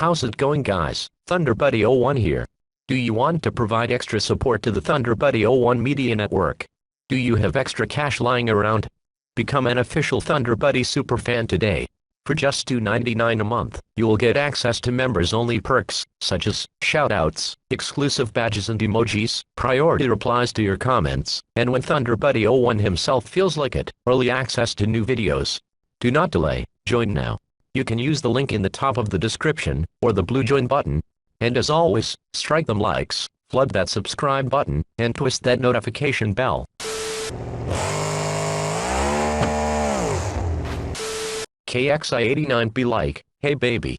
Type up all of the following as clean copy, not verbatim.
How's it going, guys? ThunderBuddy01 here. Do you want to provide extra support to the ThunderBuddy01 Media Network? Do you have extra cash lying around? Become an official ThunderBuddy superfan today. For just $2.99 a month, you will get access to members-only perks, such as shoutouts, exclusive badges and emojis, priority replies to your comments, and when ThunderBuddy01 himself feels like it, early access to new videos. Do not delay, join now. You can use the link in the top of the description, or the blue join button. And as always, strike them likes, flood that subscribe button, and twist that notification bell. KXI89 be like, hey baby.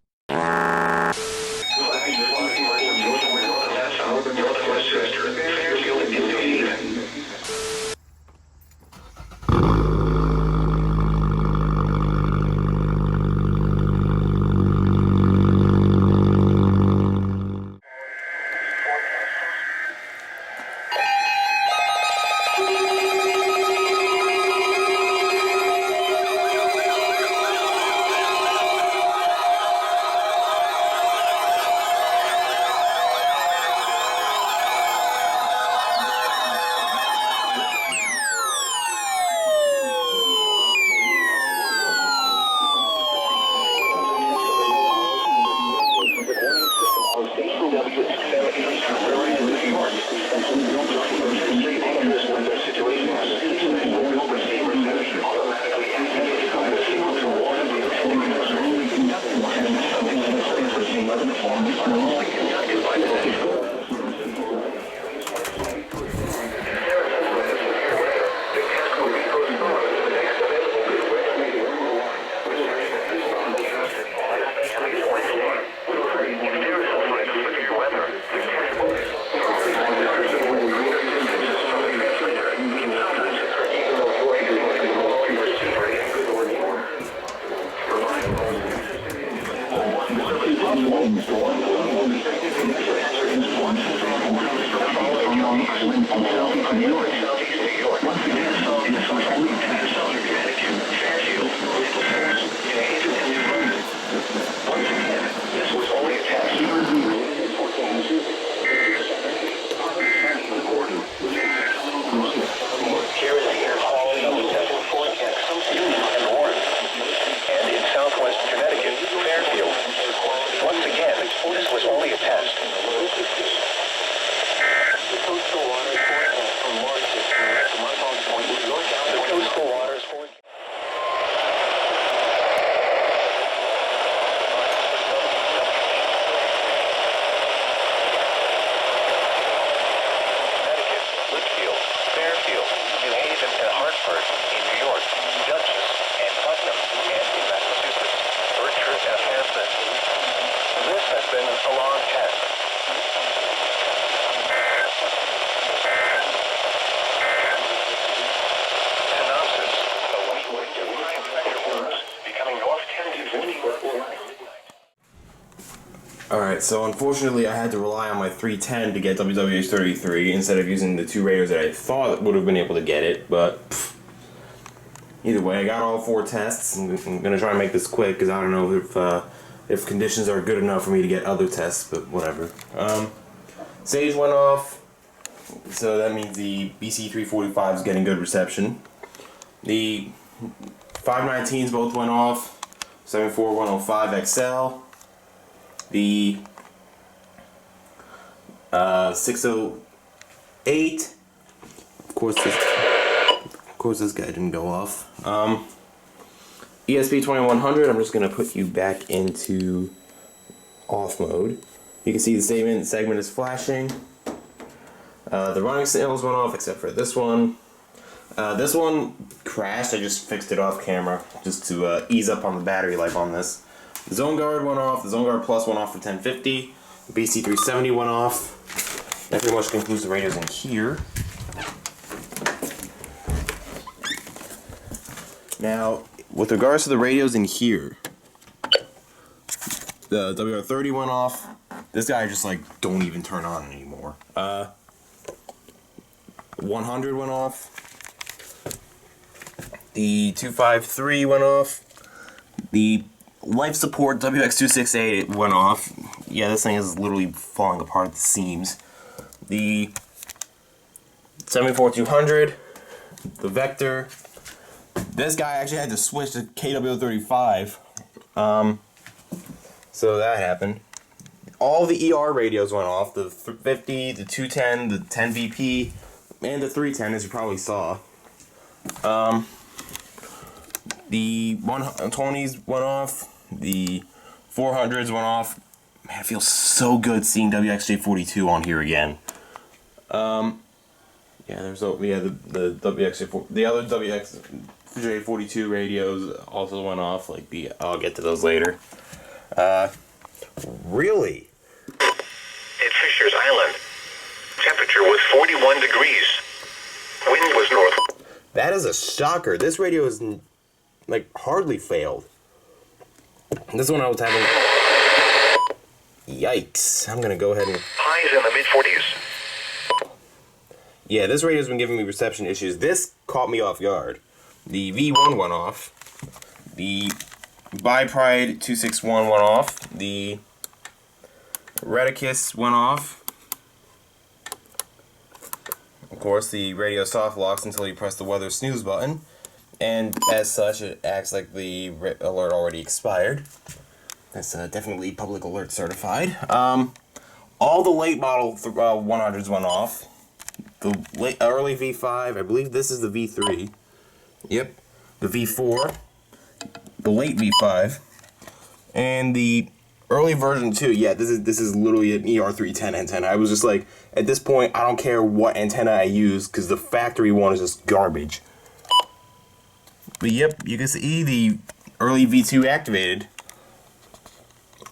Alright, so unfortunately I had to rely on my 310 to get WXJ43 instead of using the two radios that I thought would have been able to get it, but either way, I got all 4 tests. I'm going to try and make this quick because I don't know if conditions are good enough for me to get other tests, but whatever. Sage went off, so that means the BC345 is getting good reception. The 519s both went off, 74105 XL. The 608, of course this guy didn't go off. ESP2100, I'm just going to put you back into off mode. You can see the segment is flashing. The running signals went off except for this one. This one crashed, I just fixed it off camera just to ease up on the battery life on this. The Zone Guard went off, the Zone Guard Plus went off for 1050, the BC370 went off. That pretty much concludes the radios in here. Now, with regards to the radios in here, the WR30 went off. This guy just like don't even turn on anymore. 100 went off. The 253 went off. The life support WX268 went off. Yeah, this thing is literally falling apart at the seams. The 74200, the Vector. This guy actually had to switch to KW35. So that happened. All the ER radios went off. The 50, the 210, the 10VP, and the 310, as you probably saw. The 120s went off. The 400s went off. Man, it feels so good seeing WXJ42 on here again. Yeah, there's the WXJ4, the other WXJ42 radios also went off. Like I'll get to those later. Really? At Fisher's Island, temperature was 41 degrees. Wind was north. That is a shocker. This radio is like hardly failed. This one I was having. Yikes! I'm gonna go ahead and. Highs in the mid-40s. Yeah, this radio's been giving me reception issues. This caught me off guard. The V1 went off. The Bipride 261 went off. The Reticus went off. Of course, the radio soft locks until you press the weather snooze button. And as such, it acts like the alert already expired. That's definitely public alert certified. All the late model 100s went off. The early V5, I believe this is the V3. Yep. The V4. The late V5. And the early version 2. Yeah, this is literally an ER310 antenna. I was just like, at this point, I don't care what antenna I use, because the factory one is just garbage. But yep, you can see the early V2 activated.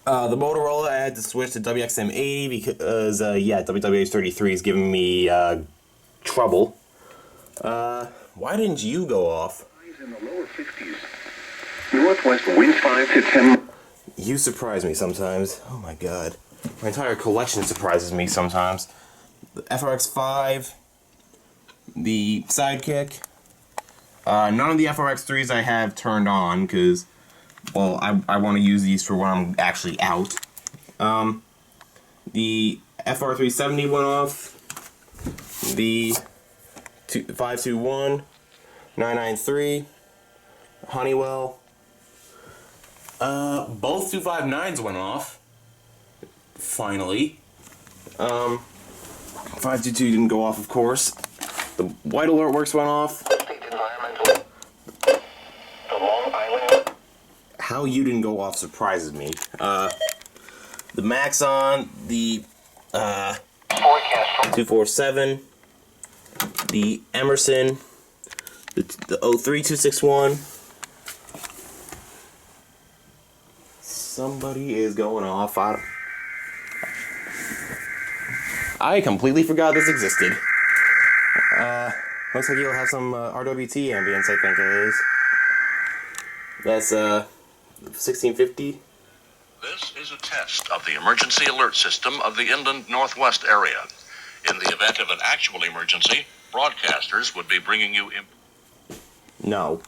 The Motorola, I had to switch to WXM80 because, yeah, WWH33 is giving me trouble. Why didn't you go off? In the lower 50s. Northwest wind 5 to 10. You surprise me sometimes. Oh my god. My entire collection surprises me sometimes. The FRX5, the Sidekick. None of the FRX3s I have turned on because, well, I want to use these for when I'm actually out. The FR370 went off. The 521, 993, Honeywell. Both 259s went off. Finally. 522 didn't go off, of course. The White Alert Works went off. The Long Island. How you didn't go off surprises me. The Maxon, the Forecast. 247, the Emerson, the 03261. Somebody is going off. I completely forgot this existed. Looks like you'll have some RWT ambience, I think it is. That's 1650. This is a test of the emergency alert system of the inland northwest area. In the event of an actual emergency, broadcasters would be bringing you No.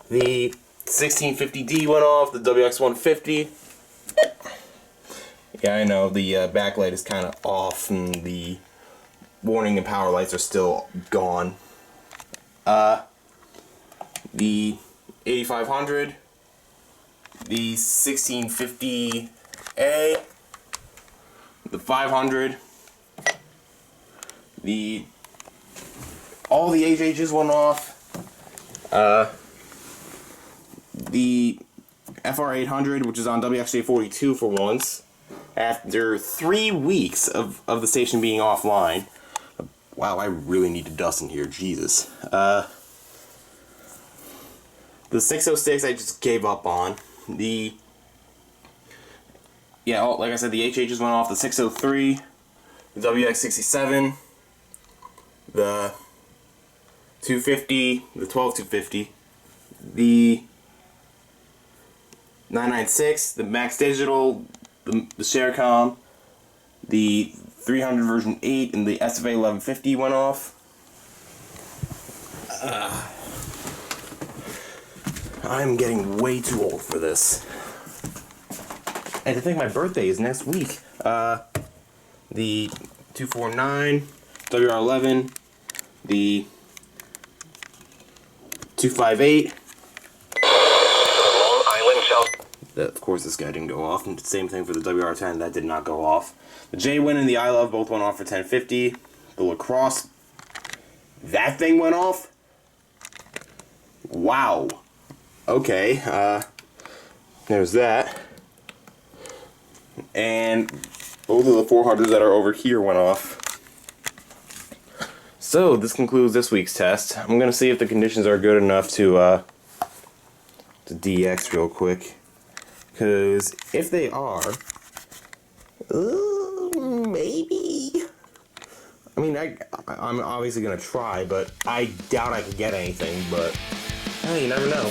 The 1650D went off, the WX150. Yeah, I know, the backlight is kind of off and the warning and power lights are still gone. The 8500, the 1650A, the 500, all the HHs went off. The FR800, which is on WXJ42 for once, after 3 weeks of the station being offline. Wow, I really need to dust in here, Jesus. The 606 I just gave up on. Like I said, the HHs went off. The 603, the WX67, the 250, the 12250, the 996, the Max Digital, the Sharecom, the 300 version 8, and the SFA 1150 went off. I'm getting way too old for this. And to think my birthday is next week. The 249, WR11, the 258. Long Island South. Of course, this guy didn't go off. And same thing for the WR10, that did not go off. The J-Win and the I Love both went off for 1050. The Lacrosse, that thing went off? Wow. Okay, there's that. And both of the 400s that are over here went off. So, this concludes this week's test. I'm gonna see if the conditions are good enough to DX real quick. Because if they are, maybe. I mean, I'm obviously gonna try, but I doubt I can get anything. But hey, you never know.